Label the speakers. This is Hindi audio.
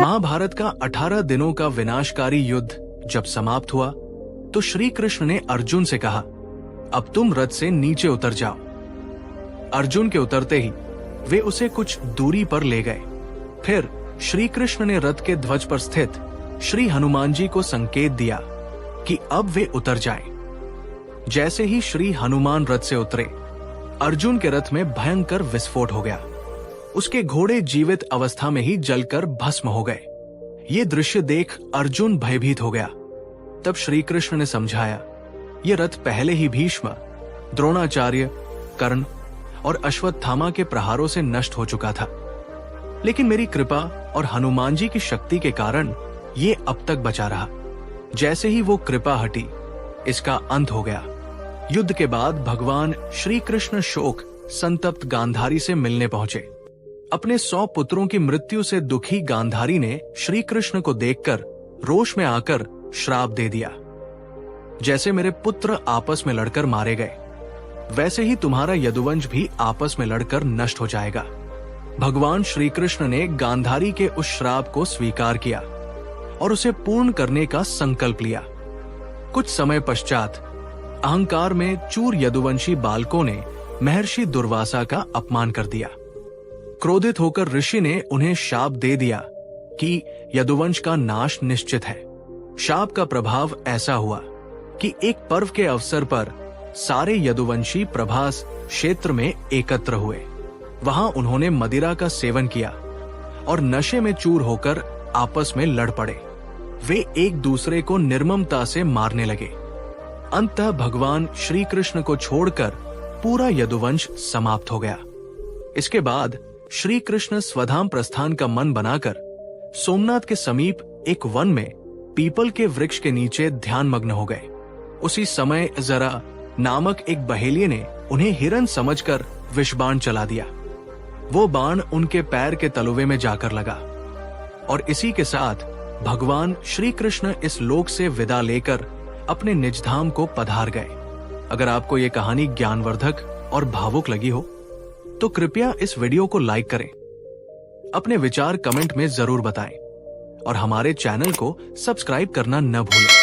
Speaker 1: महाभारत का 18 दिनों का विनाशकारी युद्ध जब समाप्त हुआ तो श्री कृष्ण ने अर्जुन से कहा, अब तुम रथ से नीचे उतर जाओ। अर्जुन के उतरते ही वे उसे कुछ दूरी पर ले गए। फिर श्री कृष्ण ने रथ के ध्वज पर स्थित श्री हनुमान जी को संकेत दिया कि अब वे उतर जाएं। जैसे ही श्री हनुमान रथ से उतरे, अर्जुन के रथ में भयंकर विस्फोट हो गया। उसके घोड़े जीवित अवस्था में ही जलकर भस्म हो गए। ये दृश्य देख अर्जुन भयभीत हो गया। तब श्री कृष्ण ने समझाया, ये रथ पहले ही भीष्म, द्रोणाचार्य, कर्ण और अश्वत्थामा के प्रहारों से नष्ट हो चुका था, लेकिन मेरी कृपा और हनुमान जी की शक्ति के कारण ये अब तक बचा रहा। जैसे ही वो कृपा हटी, इसका अंत हो गया। युद्ध के बाद भगवान श्री कृष्ण शोक संतप्त गांधारी से मिलने पहुंचे। अपने 100 पुत्रों की मृत्यु से दुखी गांधारी ने श्री कृष्ण को देखकर रोष में आकर श्राप दे दिया, जैसे मेरे पुत्र आपस में लड़कर मारे गए, वैसे ही तुम्हारा यदुवंश भी आपस में लड़कर नष्ट हो जाएगा। भगवान श्री कृष्ण ने गांधारी के उस श्राप को स्वीकार किया और उसे पूर्ण करने का संकल्प लिया। कुछ समय पश्चात अहंकार में चूर यदुवंशी बालकों ने महर्षि दुर्वासा का अपमान कर दिया। क्रोधित होकर ऋषि ने उन्हें शाप दे दिया कि यदुवंश का नाश निश्चित है। शाप का प्रभाव ऐसा हुआ कि एक पर्व के अवसर पर सारे यदुवंशी प्रभास क्षेत्र में एकत्र हुए। वहां उन्होंने मदिरा का सेवन किया और नशे में चूर होकर आपस में लड़ पड़े। वे एक दूसरे को निर्ममता से मारने लगे। अंततः भगवान श्री कृष्ण को छोड़कर पूरा यदुवंश समाप्त हो गया। इसके बाद श्री कृष्ण स्वधाम प्रस्थान का मन बनाकर सोमनाथ के समीप एक वन में पीपल के वृक्ष के नीचे ध्यानमग्न हो गए। उसी समय जरा नामक एक बहेलिये ने उन्हें हिरन समझकर विषबाण चला दिया। वो बाण उनके पैर के तलुवे में जाकर लगा और इसी के साथ भगवान श्री कृष्ण इस लोक से विदा लेकर अपने निज धाम को पधार गए। अगर आपको ये कहानी ज्ञानवर्धक और भावुक लगी हो तो कृपया इस वीडियो को लाइक करें, अपने विचार कमेंट में जरूर बताएं और हमारे चैनल को सब्सक्राइब करना न भूलें।